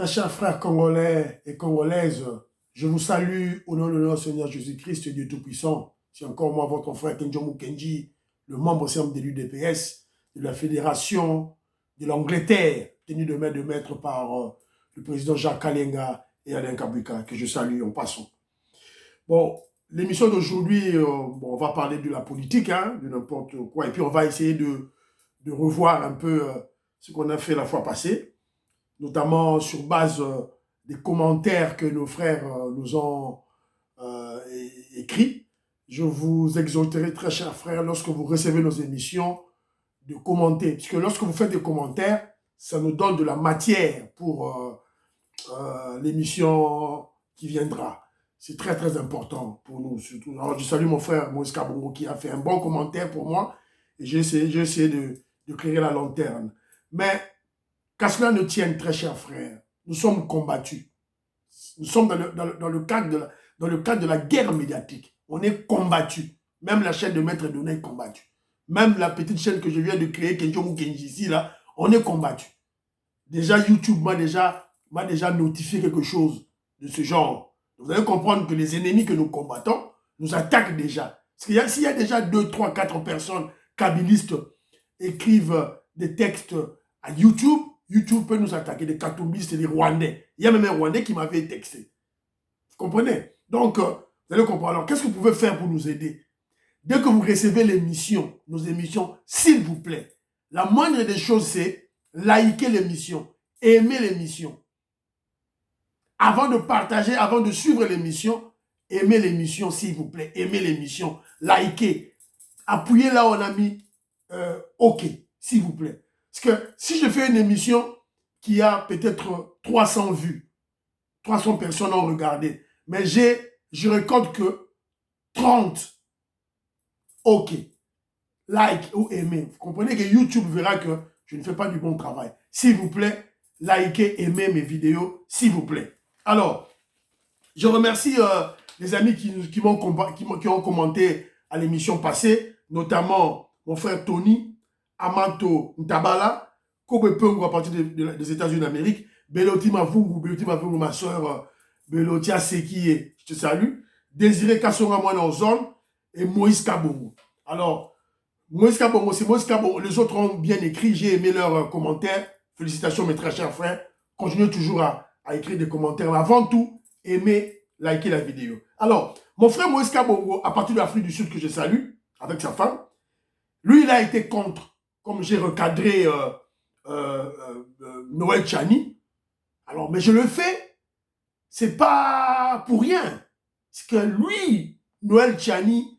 Très chers frères congolais et congolaises, je vous salue au nom de notre Seigneur Jésus-Christ, Dieu Tout-Puissant. C'est encore moi, votre frère Kenjomu Kenji, le membre simple de l'UDPS, de la Fédération de l'Angleterre, tenu de main de maître par le président Jacques Kalenga et Alain Kabwika, que je salue en passant. Bon, l'émission d'aujourd'hui, on va parler de la politique, de n'importe quoi, et puis on va essayer de revoir un peu ce qu'on a fait la fois passée, notamment sur base des commentaires que nos frères nous ont écrits. Je vous exhorterai, très chers frères, lorsque vous recevez nos émissions, de commenter. Parce que lorsque vous faites des commentaires, ça nous donne de la matière pour l'émission qui viendra. C'est très, très important pour nous, surtout. Alors, je salue mon frère Moïse Kabongo qui a fait un bon commentaire pour moi. Et j'ai essayé de créer la lanterne. Mais qu'à cela ne tienne, très chers frères, nous sommes combattus. Nous sommes dans le cadre de la guerre médiatique. On est combattus. Même la chaîne de Maître Donné est combattue. Même la petite chaîne que je viens de créer, Kenjomu Kenji ici, là, on est combattu. Déjà, YouTube m'a déjà notifié quelque chose de ce genre. Vous allez comprendre que les ennemis que nous combattons nous attaquent déjà. Parce que s'il y a déjà 2, 3, 4 personnes kabylistes écrivent des textes à YouTube, YouTube peut nous attaquer, des katumbistes et des Rwandais. Il y a même un Rwandais qui m'avait texté. Vous comprenez? Donc, vous allez comprendre. Alors, qu'est-ce que vous pouvez faire pour nous aider? Dès que vous recevez l'émission, nos émissions, s'il vous plaît, la moindre des choses, c'est liker l'émission, aimer l'émission. Avant de partager, avant de suivre l'émission, aimez l'émission, s'il vous plaît. Aimez l'émission, likez. Appuyez là où on a mis OK, s'il vous plaît. Parce que si je fais une émission qui a peut-être 300 vues, 300 personnes ont regardé, mais je récolte que 30 OK, like ou aimer. Vous comprenez que YouTube verra que je ne fais pas du bon travail. S'il vous plaît, likez, aimez mes vidéos, s'il vous plaît. Alors, je remercie les amis qui ont commenté à l'émission passée, notamment mon frère Tony, Amato Ntabala, Kobe Pungu à partir des États-Unis d'Amérique, Beloti Mavungu, ma soeur Belotia Seki, je te salue, Désiré Kassonga Moine en zone, et Moïse Kabongo. Alors, Moïse Kabongo, c'est Moïse Kabongo. Les autres ont bien écrit, j'ai aimé leurs commentaires. Félicitations mes très chers frères. Continuez toujours à écrire des commentaires. Mais avant tout, aimez, likez la vidéo. Alors, mon frère Moïse Kabongo, à partir de l'Afrique du Sud que je salue, avec sa femme, lui, il a été contre, comme j'ai recadré Noël Tchani. Alors, mais je le fais, c'est pas pour rien. C'est que lui, Noël Tchani,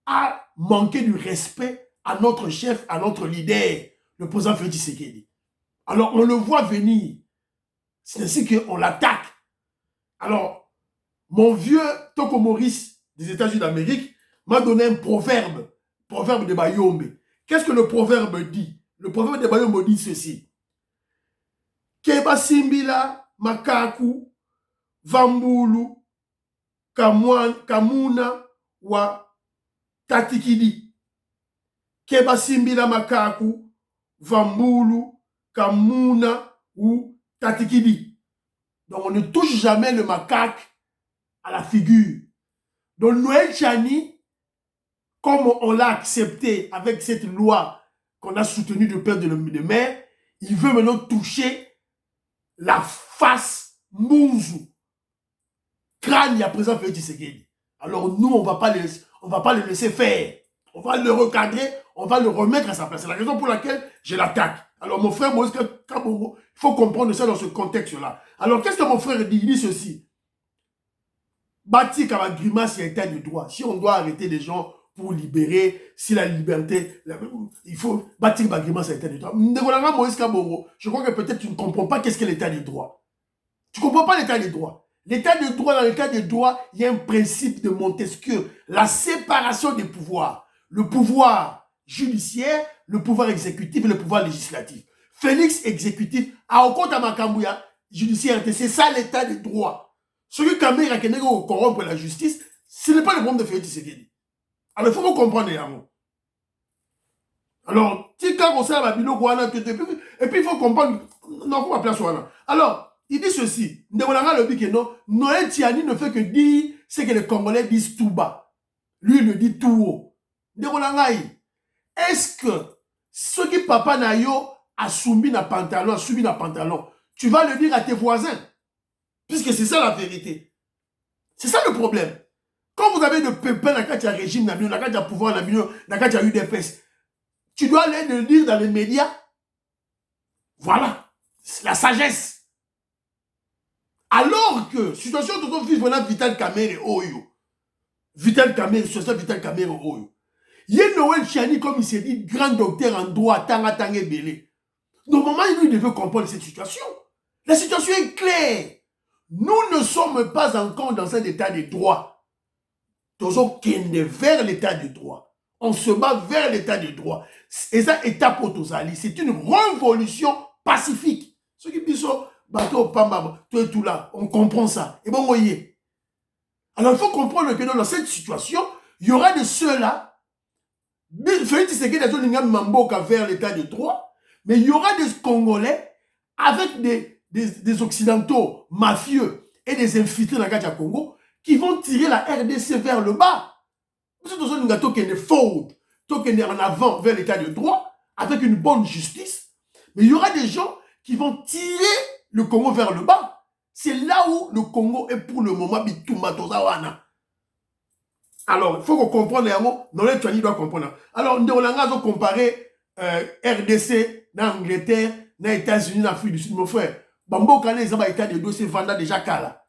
a manqué du respect à notre chef, à notre leader, le président Félix Tshisekedi. Alors, on le voit venir. C'est ainsi qu'on l'attaque. Alors, mon vieux Toko Maurice des États-Unis d'Amérique m'a donné un proverbe de Bayombe. Qu'est-ce que le proverbe dit? Le proverbe de Bayombe dit ceci. Keba simbila makaku vambulu kamuna wa tatikidi. Keba simbila makaku vambulu kamuna ou tatikidi. Donc on ne touche jamais le macaque à la figure. Donc Noël Tchani, comme on l'a accepté avec cette loi qu'on a soutenue de père de mer, il veut maintenant toucher la face Mounzou. Crâne, il y a présent Félix Tshisekedi. Alors nous, on va pas le laisser faire. On va le recadrer, on va le remettre à sa place. C'est la raison pour laquelle je l'attaque. Alors mon frère Moïse Kabongo, il faut comprendre ça dans ce contexte-là. Alors qu'est-ce que mon frère dit? Il dit ceci. Bâtir comme un grimace, il y a état de droit. Si on doit arrêter les gens pour libérer, si la liberté, il faut bâtir comme un grimace, il y a état de droit. Moïse Kabongo, je crois que peut-être tu ne comprends pas qu'est-ce qu'est l'état de droit. Tu ne comprends pas l'état de droit. L'état de droit, dans l'état de droit, il y a un principe de Montesquieu. La séparation des pouvoirs. Le pouvoir judiciaire, le pouvoir exécutif et le pouvoir législatif. Félix exécutif, à Okota Makambouya, judiciaire, c'est ça l'état de droit. Celui qui a corrompre la justice, ce n'est pas le problème de Félix Tshisekedi. Alors il faut vous comprendre, Yamo. Alors, et puis il faut comprendre, non, comment place. Alors, Il dit ceci. Noël Tiani ne fait que dire ce que les Congolais disent tout bas. Lui, il le dit tout haut. Est-ce que ce qui papa Nayo a soumis na pantalon, tu vas le dire à tes voisins? Puisque c'est ça la vérité. C'est ça le problème. Quand vous avez de pépins dans le régime, dans le pouvoir, dans le UDPS, tu dois aller le dire dans les médias. Voilà. C'est la sagesse. Alors que, situation de ton fils, voilà Vital Kamerhe Oyo. Vital Kamerhe, situation Vital Kamerhe Oyo. Il y a Noël Tiani, comme il s'est dit, grand docteur en droit, Tanga Tangé Belé. Normalement, il devait comprendre cette situation. La situation est claire. Nous ne sommes pas encore dans un état de droit. Nous sommes vers l'état de droit. On se bat vers l'état de droit. Et ça, étape autosali. C'est une révolution pacifique. Ceux qui disent, bateau, pamba, tout là, on comprend ça. Et bon, voyez. Alors, il faut comprendre que dans cette situation, il y aura de ceux-là. Félix Tshisekedi a donné Mamboka vers l'état de droit, mais il y aura des Congolais avec des Occidentaux mafieux et des infiltrés dans le Gacha Congo qui vont tirer la RDC vers le bas. C'est un gâteau qui est faux, qui est en avant vers l'état de droit, avec une bonne justice, mais il y aura des gens qui vont tirer le Congo vers le bas. C'est là où le Congo est pour le moment Bitumatozawana. Alors, il faut qu'on comprenne les mots. Noël Tiani doit comprendre. Alors, nous avons comparé RDC, dans Angleterre, dans les États-Unis, dans l'Afrique du Sud, mon frère. Bambo Kane, ils ont état de dossier Vanda déjà Kala.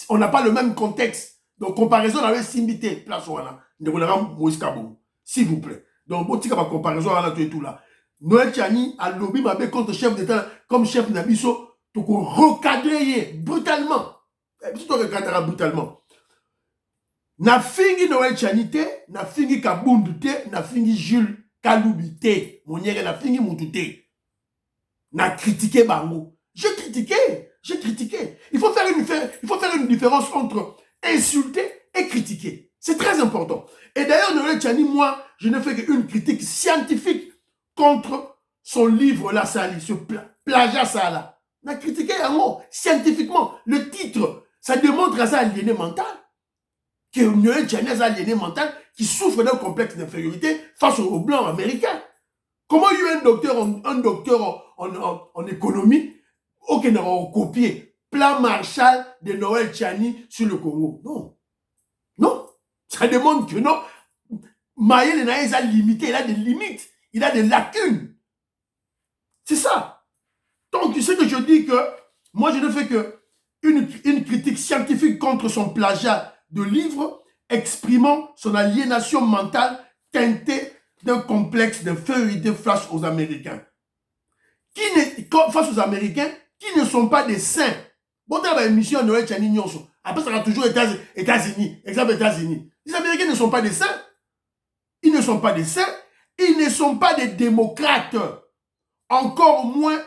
On n'a pas le même contexte. Donc, comparaison avec Simbité, place Wana. Nous avons Moïse Kabou. S'il vous plaît. Donc, bon, tu as comparaison avec tout là. Noël Tiani a lobby mabé contre chef d'État, comme chef d'Abisso, pour recadrer brutalement. Tu te recadreras brutalement. Na fingi Noël Tiani te, na fingi Kabundu te, na fingi Jules Kaloubi te, monière na fingi Moutou te. Na critiqué Bango. J'ai critiqué. Il faut faire une différence entre insulter et critiquer. C'est très important. Et d'ailleurs, Noël Tiani, moi, je ne fais qu'une critique scientifique contre son livre là, Sali, ce plagiat ça là. Na critiqué Yango, scientifiquement. Le titre, ça démontre à ça aliéné mental. Que Noël Tiani est aliéné mental qui souffre d'un complexe d'infériorité face aux blancs américains. Comment il y a un docteur en économie qui n'a pas copié plan Marshall de Noël Tiani sur le Congo? Non. Ça démontre que non. Maël Naïs a limité, il a des limites, il a des lacunes. C'est ça. Donc, tu sais que je dis que moi, je ne fais que une critique scientifique contre son plagiat de livres exprimant son aliénation mentale teintée d'un complexe d'infériorité face aux Américains. Face aux Américains qui ne sont pas des saints. Bon, dans l'émission Noël Tiani Nyonso, après ça sera toujours États-Unis. Exemple États-Unis. Les Américains ne sont pas des saints. Ils ne sont pas des saints. Ils ne sont pas des démocrates. Encore moins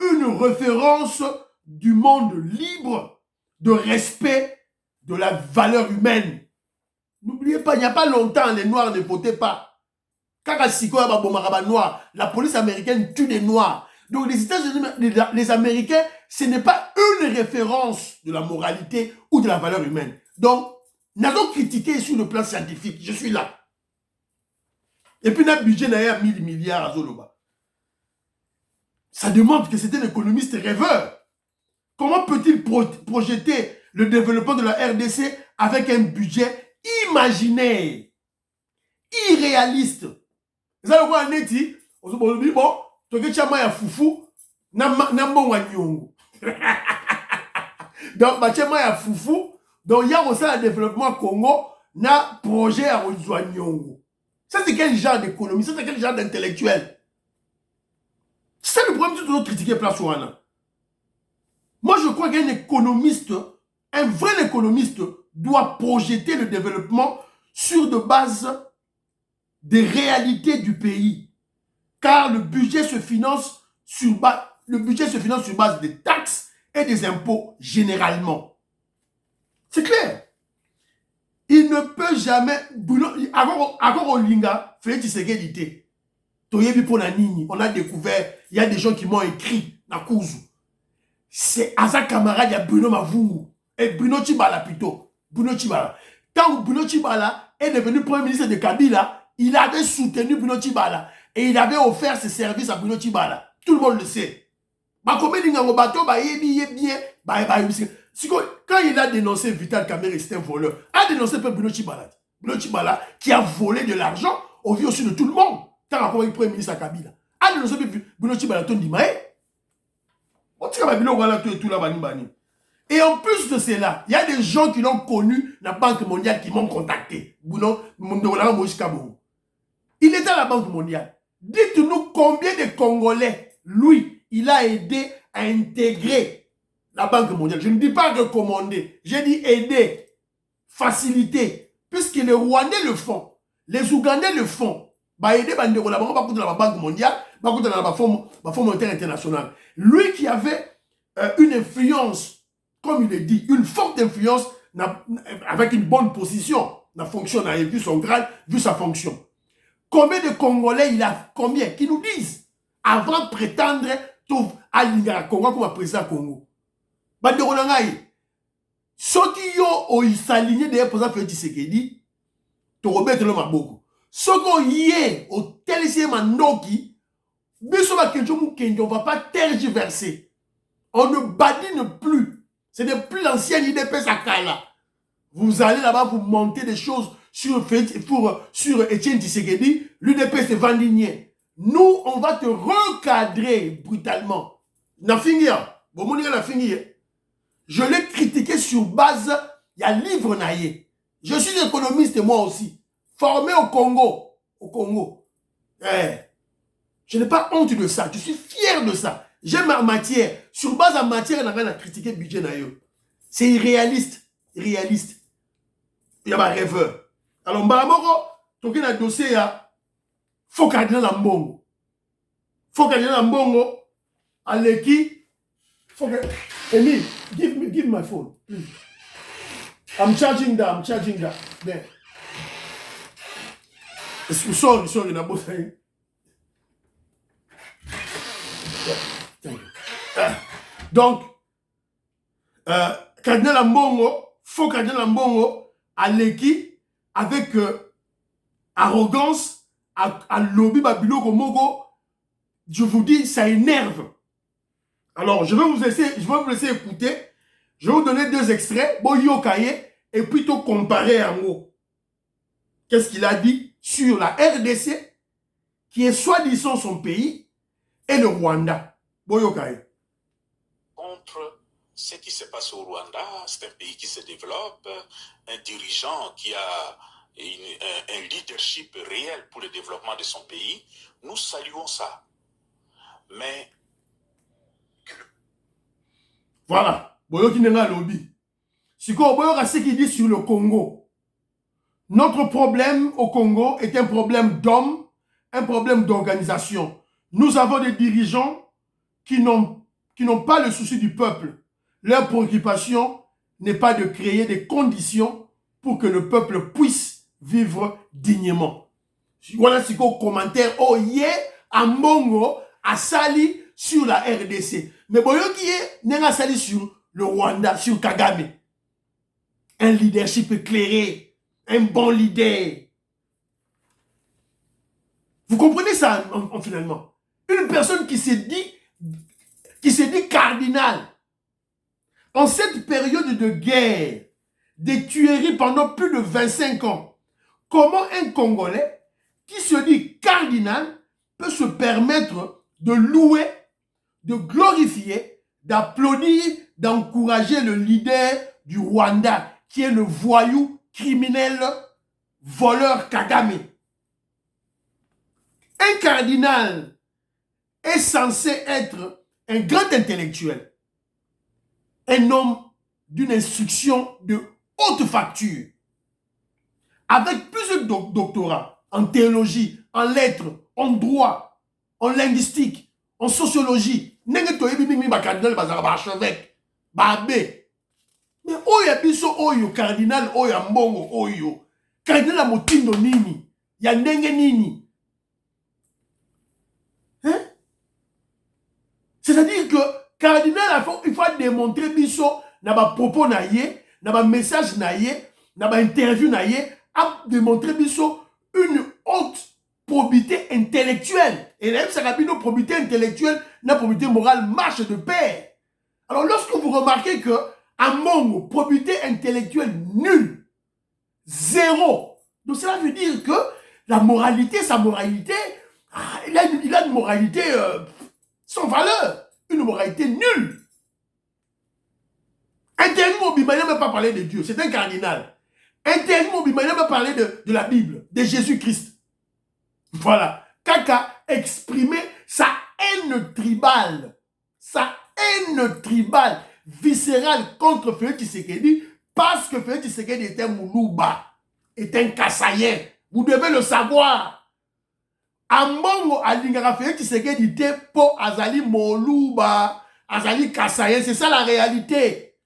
une référence du monde libre, de respect de la valeur humaine. N'oubliez pas, il n'y a pas longtemps, les Noirs ne votaient pas. La police américaine tue des Noirs. Donc les États-Unis, les Américains, ce n'est pas une référence de la moralité ou de la valeur humaine. Donc, nous avons critiqué sur le plan scientifique. Je suis là. Et puis, notre budget n'a 1000 milliards à Zoloba. Ça démontre que c'était un économiste rêveur. Comment peut-il projeter le développement de la RDC avec un budget imaginaire, irréaliste? Vous allez voir un éti, on se dit, bon, tu as un foufou, donc, tu as un foufou, donc il y a aussi un développement Congo, na projet à Nyongo. Ça, c'est quel genre d'économie? Ça, c'est quel genre d'intellectuel? C'est ça le problème de toujours critiquer Place Ouana. Moi, je crois qu'un économiste, un vrai économiste, doit projeter le développement sur de bases des réalités du pays. Car le budget se finance sur base des taxes et des impôts généralement. C'est clair. Il ne peut jamais... Encore au Linga, Félix Tshisekedi. On a découvert, il y a des gens qui m'ont écrit, Nakuzu. c'est Aza camarade, il y a Bruno Mavungu. Et Bruno Chibala plutôt. Bruno Chibala. Quand Bruno Chibala est devenu premier ministre de Kabila, il avait soutenu Bruno Chibala. Et il avait offert ses services à Bruno Chibala. Tout le monde le sait. Quand il a dénoncé Vital Kamerhe, c'était un voleur. A dénoncé Bruno Chibala. Bruno Chibala qui a volé de l'argent au vu aussi de tout le monde. Tant qu'il est premier ministre à Kabila. A dénoncé Bruno Chibala, ton dimae. Et en plus de cela, il y a des gens qui l'ont connu, la Banque mondiale, qui m'ont contacté. Il était à la Banque mondiale. Dites-nous combien de Congolais, lui, il a aidé à intégrer la Banque mondiale. Je ne dis pas recommander, j'ai dit aider, faciliter, puisque les Rwandais le font, les Ougandais le font. Aider la Banque mondiale, la Fonds monétaire international. Lui qui avait une influence, comme il est dit, une forte influence, avec une bonne position, la fonction, on a vu son grade, vu sa fonction. Combien de Congolais il a, combien, qui nous disent, avant de prétendre à l'Ingra Congo comme président Congo. Bande Ronangaï, ceux qui ont s'aligné derrière pour exemple Tshisekedi, to remettre le maboko. Ceux qui ont yé au télésier Mandoki, on ne va pas tergiverser. On ne badine plus. Ce n'est plus l'ancienne IDP Sakala. Vous allez là-bas, vous montez des choses sur Etienne Tshisekedi, l'UDP c'est Vandigné. Nous, on va te recadrer brutalement. Je l'ai critiqué sur base, il y a livre naïe. Je suis économiste moi aussi, formé au Congo. Je n'ai pas honte de ça, je suis fier de ça. J'ai ma matière. Sur base de matière, on n'a rien à critiquer le budget naïe. C'est irréaliste. Réaliste. Il y a un rêveur. Alors, Mbaramoro, tu as un dossier à Faux Cardinal Lambongo. Faux Cardinal Lambongo, Aleki. Emile, give my phone, please. I'm charging that. There. Sorry, Nabo. Thank you. Donc, Cardinal Lambongo, Faux Cardinal Lambongo, Aleki, avec arrogance, à lobby Babilo Gomogo, je vous dis, ça énerve. Alors, je vais vous laisser écouter. Je vais vous donner 2 extraits, Boyo Kaye, et plutôt comparer en haut. Qu'est-ce qu'il a dit sur la RDC, qui est soi-disant son pays, et le Rwanda. Boyo Kaye. Contre ce qui se passe au Rwanda, c'est un pays qui se développe, un dirigeant qui a un leadership réel pour le développement de son pays. Nous saluons ça. Mais... Voilà. Boyo Kinenga lobby. Siko Boyo Rassi qui dit sur le Congo. Notre problème au Congo est un problème d'hommes, un problème d'organisation. Nous avons des dirigeants qui n'ont pas le souci du peuple. Leur préoccupation n'est pas de créer des conditions pour que le peuple puisse vivre dignement. Voilà ce qu'on commentaire. Oh yeah, Ambongo a sali sur la RDC. Mais Boyoki n'est sali sur le Rwanda, sur Kagame. Un leadership éclairé, un bon leader. Vous comprenez ça finalement? Une personne qui s'est dit cardinal. En cette période de guerre, des tueries pendant plus de 25 ans, comment un Congolais qui se dit cardinal peut se permettre de louer, de glorifier, d'applaudir, d'encourager le leader du Rwanda, qui est le voyou criminel voleur Kagame? Un cardinal est censé être un grand intellectuel, un homme d'une instruction de haute facture, avec plusieurs doctorats en théologie, en lettres, en droit, en linguistique, en sociologie. Mais oyo biso oyo cardinal oyo mbongo oyo cardinal motindo nini ya ndenge nini, hein? C'est-à-dire que Cardinal, il faut démontrer biso, na ba propos na ye, na ba message na ye, na ba interview na ye, a démontrer biso une haute probité intellectuelle. Et là, ça a une probité intellectuelle, la probité morale marche de pair. Alors, lorsque vous remarquez que à Mongo, probité intellectuelle nulle, zéro. Donc, cela veut dire que la moralité, sa moralité, il a une moralité sans valeur, une moralité nulle. Intérieurement, Bima n'a même pas parlé de Dieu, c'est un cardinal. Intérieurement, Bima n'a même pas parlé de la Bible, de Jésus-Christ. Voilà. Kaka exprimait sa haine tribale, viscérale contre Félix Tshisekedi, parce que Félix Tshisekedi était Moulouba, était un Kassayen. Vous devez le savoir. Ambongo alingara Félix Tshisekedi était po azali Moulouba, azali Kassayen. C'est ça la réalité.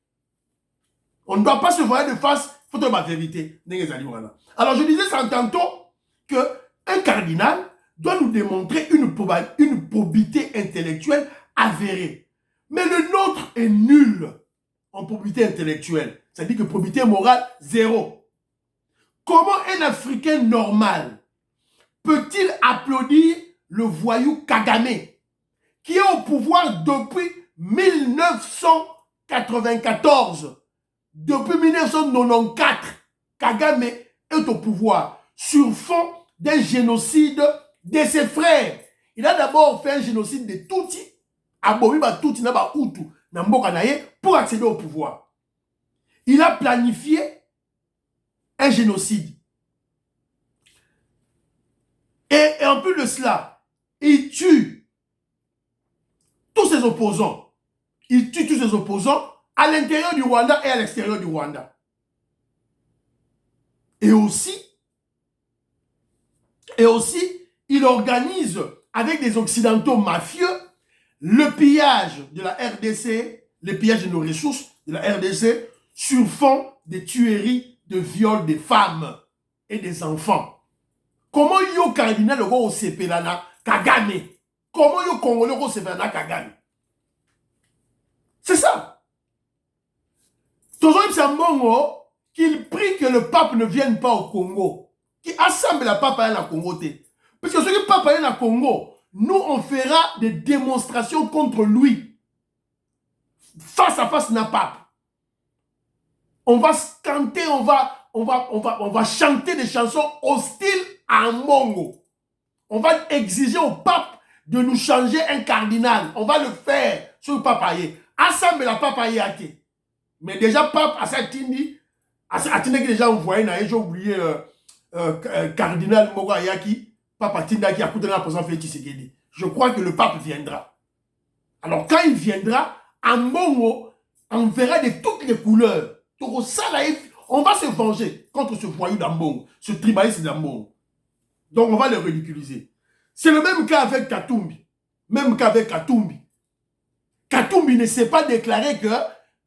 On ne doit pas se voir de face. Il faut dire la vérité. Alors je disais ça tantôt qu'un cardinal doit nous démontrer une probité intellectuelle avérée. Mais le nôtre est nul en probité intellectuelle. C'est-à-dire que probité morale, zéro. Comment un Africain normal peut-il applaudir le voyou Kagame qui est au pouvoir depuis 1994? Depuis 1994, Kagame est au pouvoir sur fond d'un génocide de ses frères. Il a d'abord fait un génocide de Tutsi, pour accéder au pouvoir. Il a planifié un génocide. Et en plus de cela, il tue tous ses opposants. Il tue tous ses opposants à l'intérieur du Rwanda et à l'extérieur du Rwanda. Et aussi, il organise avec des Occidentaux mafieux le pillage de la RDC, le pillage de nos ressources de la RDC sur fond de tueries, de viols des femmes et des enfants. Comment yo cardinal au sepelana Kagame? Comment yo congolais au sepelana Kagame? C'est ça. Toujours Sambongo qu'il prie que le pape ne vienne pas au Congo, qui assemble la pape à la Congo. Parce que ce que le pape à la Congo, nous on fera des démonstrations contre lui. Face à face n'a pape. On va chanter, on va chanter des chansons hostiles à Mbongo. On va exiger au pape de nous changer un cardinal. On va le faire sur le papaye. Assemble la papaye à qui? Mais déjà, pape, à cette tindi, que déjà envoyé, j'ai oublié cardinal Moga Yaki, pape Tinda qui a coûté la présence Félix Tshisekedi. Je crois que le pape viendra. Alors, quand il viendra, en Mbongo, on verra de toutes les couleurs. Donc, on va se venger contre ce voyou d'Ambongo, ce tribaliste d'Ambongo. Donc, on va le ridiculiser. C'est le même cas avec Katumbi. Même cas avec Katumbi. Katumbi ne s'est pas déclaré que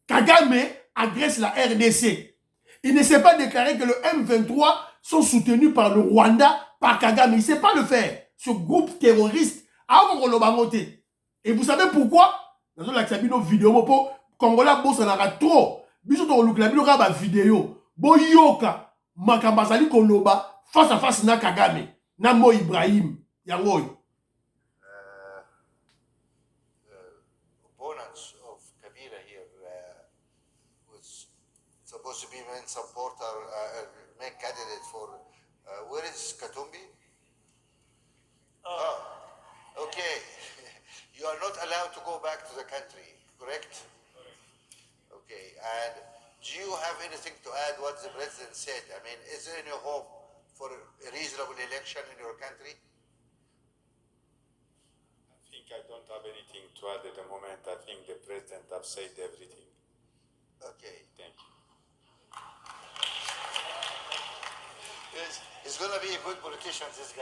Kagame agresse la RDC. Il ne s'est pas déclaré que le M23 sont soutenus par le Rwanda, par Kagame. Il ne sait pas le faire. Ce groupe terroriste a Lobangote. Et vous savez pourquoi? Dans la vidéo, Congolais boss en trop. Biso to lukla bino ka ba vidéo. Boyoka makambasali koloba face à face na Kagame, na Mo Ibrahim. Yangoy. Opponents of Kabila here was supposed to be main supporter, main candidate for. Where is Katumbi? Oh, okay. You are not allowed to go back to the country, correct? Okay. And do you have anything to add what the president said? I mean, is there any hope for a reasonable election in your country? I think I don't have anything to add at the moment. I think the president has said everything. Okay. Thank you. He's going to be a good politician, this guy.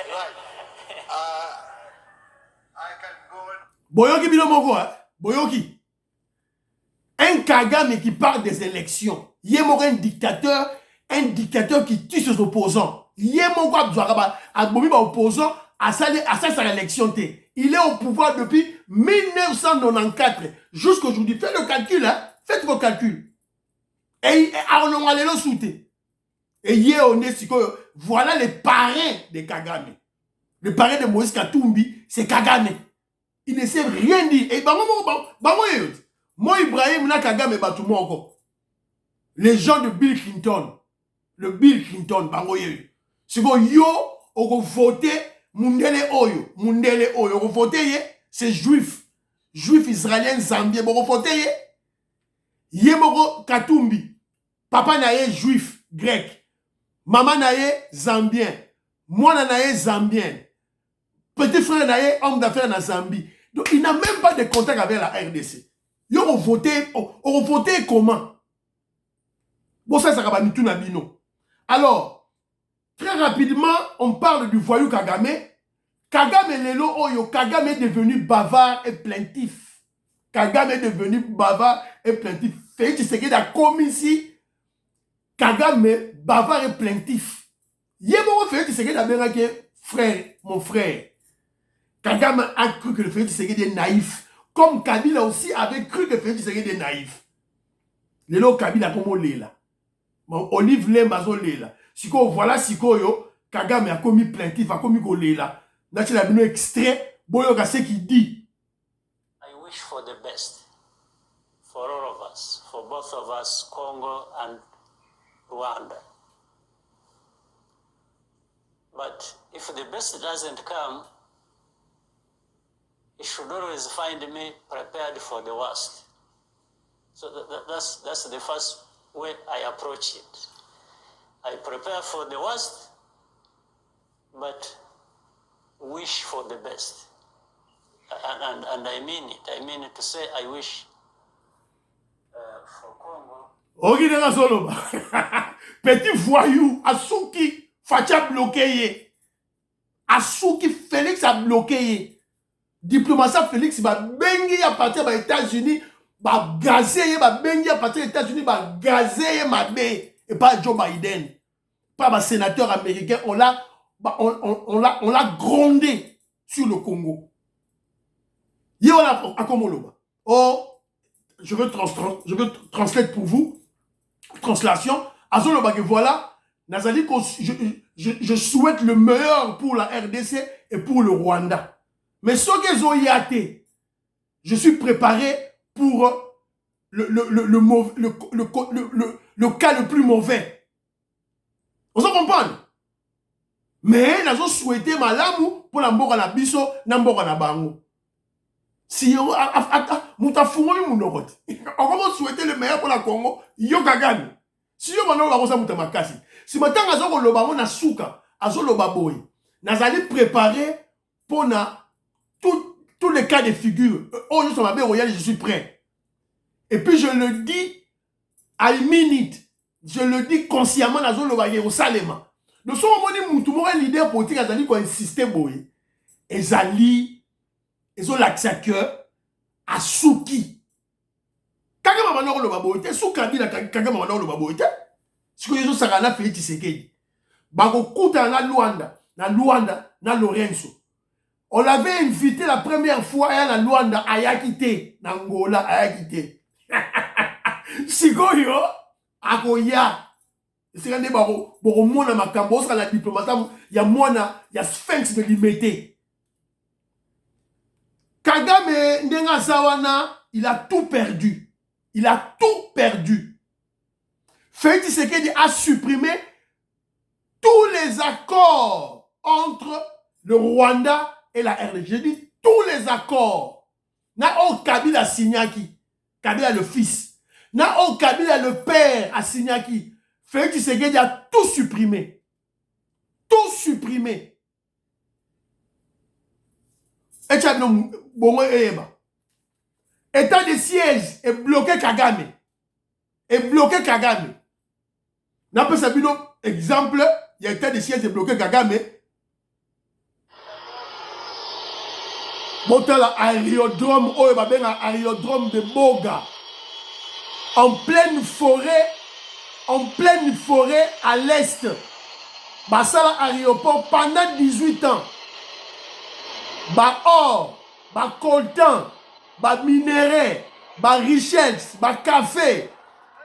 Right. I can go on. Boyoki Binomoko, hein? Boyoki. Un Kagame qui parle des élections. Yemoko un dictateur qui tue ses opposants. Yemoko Abzouaraba, Abomiba opposant, à sa élection. Il est au pouvoir depuis 1994 jusqu'aujourd'hui. Faites le calcul, hein? Faites vos calculs. Et on a les sauté. Et voilà les parrains de Kagame. Le parrain de Moïse Katumbi, c'est Kagame. Il ne sait rien dire. Et moi, Ibrahim, na Kagame, les gens de Bill Clinton, le Bill Clinton, c'est que yo, on voté Mundele Oyo, on voté, c'est juif, juif israélien zambien, on voté, Yemoko Katumbi, papa naye juif, grec, maman naye zambien, moi naye zambien, petit frère naye homme d'affaires na Zambie. Donc il n'a même pas de contact avec la RDC. Yo, on voté comment? Bon, ça va nous tout nabino. Alors, très rapidement, on parle du voyou Kagame. Kagame Lelo Oyo, Kagame est devenu bavard et plaintif. Kagame est devenu bavard et plaintif. Félix Tshisekedi a commis ici Kagame bavard et plaintif. Yébo Félix Tshisekedi a bien dit frère, mon frère. Kagame a cru que le Félix Tshisekedi est naïf. Comme Kabila aussi avait cru que Félix Tshisekedi est naïf. Lelo Kabila comme on l'est là. Olive Lembazo Lela. Siko voilà siko yo Kagame a commis plaintif, a commis Golela. Là tu l'as vu extrait, boyo ce qu'il dit. I wish for the best for all of us, for both of us, Congo and Rwanda. But if the best doesn't come, it should always find me prepared for the worst. So that's the first way I approach it. I prepare for the worst, but wish for the best. And I mean it. I mean it to say I wish for Congo. Petit voyou, Asuki, Facha bloqué. Asuki, Félix a bloqué. Diplomatie Félix va bengi à partir des États-Unis. Va gazer, va bengi à partir des États-Unis, va gazer ma bé. Et pas Joe Biden. Pas un sénateur américain. On l'a grondé sur le Congo. Oh, je veux translate pour vous. Translation. Voilà. Nazali, je souhaite le meilleur pour la RDC et pour le Rwanda. Mais ce que je suis préparé pour le cas le plus mauvais. On s'en comprend? Mais nous avons souhaité malamu pour la mboka na biso na mboka na bango. Si on va souhaiter le meilleur pour la Congo, yo Kagame. Si yo mano ba kosa muta makasi. Si matanga azoko loba na suka, azoloba boy. Nazali préparé pour tous les cas de figure. Oh, je suis prêt. Et puis je le dis I mean it. Je le dis consciemment dans le Jérusalem. Nous sommes un leader politique qui a insisté boy. Ezali, ils l'accès cœur à Souki. Kagame manoro le baboite, Soukabi la Kagame manoro le baboite. Ce que ils sarana Félix Tshisekedi. Bako kuta na Luanda, na Lorenzo. On l'avait invité la première fois à Luanda, à Yakite, na Angola, à Yakite. Sikoyo, akoya. C'est quand bako mona makambo sur la diplomatie, ya mona, ya sphinx de limité. Kagame ndenga sawana, il a tout perdu. Il a tout perdu. Félix Tshisekedi a supprimé tous les accords entre le Rwanda et la RDC. J'ai dit tous les accords. Na o Kabila Signaki. Kabila le fils. Na o Kabila le père a Signaki. Félix Tshisekedi a tout supprimé. Tout supprimé. Et tu as bon état de siège est bloqué Kagame. Est bloqué Kagame. N'a pas sabi exemple, il y a état de siège est bloqué Kagame. Montala aérodrome, aérodrome de Boga. En pleine forêt à l'est. Bassala aéroport pendant 18 ans. ba or, ba coltan, ba minerai, ba richesse, ba café,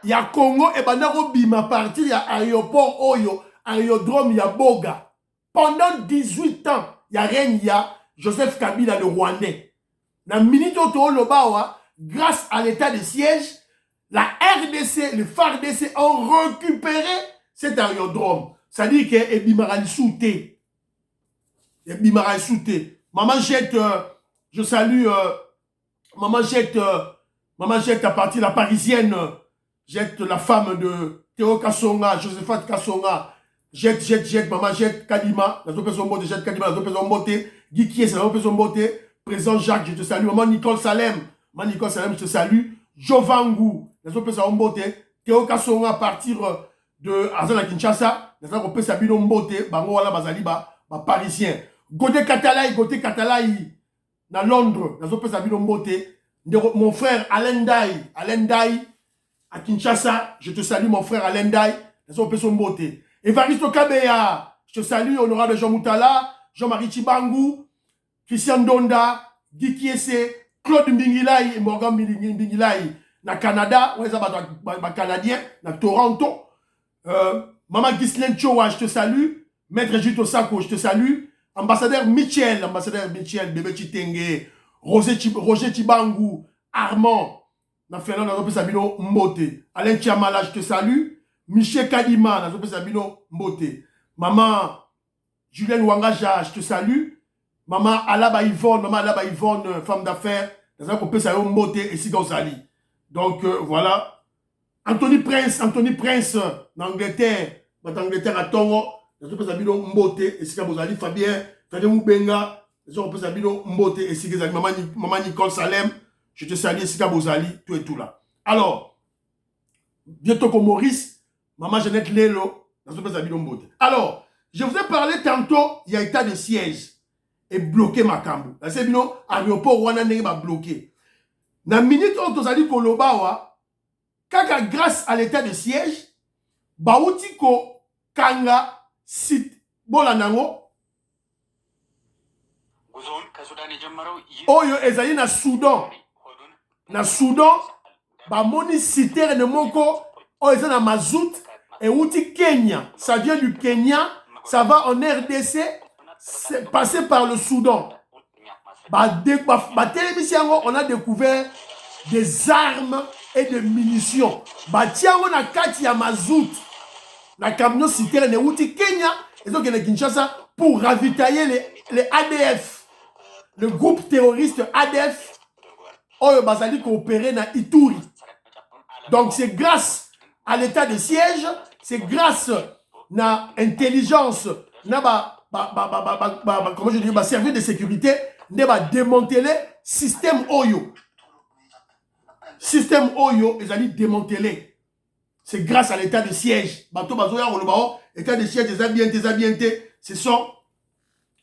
ya Congo et bandako bima partir ya aéroport Oyo, aérodrome ya Boga. Pendant 18 ans, ya règne ya Joseph Kabila le Rwandais. Na minute auto lobawa, grâce à l'état de siège, la RDC, le FARDC ont récupéré cet aérodrome. Ça dit que Ebimaral Souté. Ebimaral Souté. Maman jette, je salue, maman jette à partir de la parisienne, jette la femme de Théo Kassonga, Josephat Kassonga, jette, maman jette Kadima, la zopé son beauté, jette Kadima, la zopé son beauté, Guy Kies, la zopé son beauté, président Jacques, je te salue, maman Nicole Salem, je te salue, Jovangu, la zopé son beauté, Théo Kassonga à partir de Azana Kinshasa, la zopé Sabino Mbote, Bango Wala Bazali, parisien, Godé Katalaï, dans Londres, la zopé Sabino Mbote, mon frère Alain Daï, à Kinshasa, je te salue mon frère Alain Daï, la zopé son beauté. Evaristo Kabeya, je te salue, honorable Jean Moutala, Jean-Marie Chibangu, Christian Donda, Guy Kiese, Claude Mbingilai et Morgan Mbingilai, na Canada, ouais, ça va Canadien, na Toronto. Maman Ghislaine Chowa, je te salue. Maître Jito Sako, je te salue. Ambassadeur Michel, Bébé Chitenge, Roger Chibangu, Armand, na Fernand, na Zopé Sabino Mbote. Alain Chiamala, je te salue. Michel Kadima, na Zopé Sabino Mbote. Maman Julienne Wangaja, je te salue. Maman Alaba Yvonne, femme d'affaires, na Zopé Sabino Mbote et Sigauzali. Donc voilà. Anthony Prince, en Angleterre à Tongo, na Zopé Sabino Mbote et Sigauzali. Fabien, Fabien Moubenga, na Zopé Sabino Mbote et Sigauzali. Maman Nicole Salem, je te salue, Sigauzali, tout et tout là. Alors, bientôt comme Maurice, Maman Jeannette Lelo, dans ce pays Mbote. Alors, je vous ai parlé tantôt, il y a état de siège et bloqué Makambu. Là, c'est bien, aéroport Rwanda va bloqué. Dans la minute où vous allez Kolobawa, kaka grâce à l'état de siège, Bautiko Kanga site Bolanango. Oyo ezali na Soudan. Na Soudan, Bamoni citer ne moko, oyo ezali na mazout. Et outil Kenya, ça vient du Kenya, ça va en RDC, c'est passé par le Soudan. On a découvert des armes et des munitions. On a kati ya mazout, la camion citerne outil Kenya, et donc il y a Kinshasa pour ravitailler les ADF, le groupe terroriste ADF, oyo bazali coopérer na Ituri. Donc c'est grâce à l'état de siège, c'est grâce à l'intelligence, comment je dis, service de sécurité, de démanteler le système Oyo. Système Oyo, ils allaient démanteler. C'est grâce à l'état de siège. L'état de siège des habientés, ce sont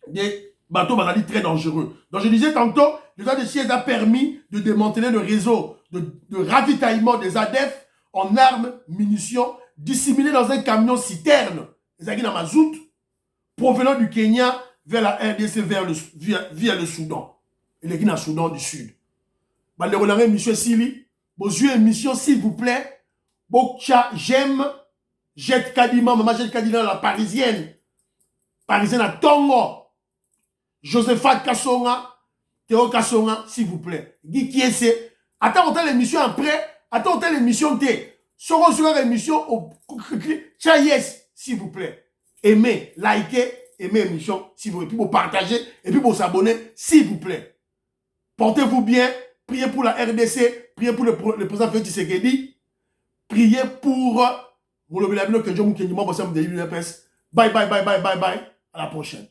des bateaux très dangereux. Donc je disais tantôt, l'état de siège a permis de démanteler le réseau de ravitaillement des ADF en armes, munitions, disséminés dans un camion citerne, les aguilles dans mazout, provenant du Kenya vers la RDC, via le Soudan. Et les Guinéens Soudan du Sud. Baléronaré, monsieur Sili, vos yeux émission, s'il vous plaît. Bokcha, j'aime, jette Kadima, maman jette Kadima, la parisienne à Tongo, Josephat Kassonga, Théo Kassonga, s'il vous plaît. Guy Kiese, attends, on t'a l'émission après. Attends, telle émission T. Sur l'émission au yes, s'il vous plaît. Aimez, likez, aimez l'émission, s'il vous plaît. Puis vous partagez et puis vous abonnez, s'il vous plaît. Portez-vous bien. Priez pour la RDC. Priez pour le président Félix Tshisekedi. Priez pour Bye bye. À la prochaine.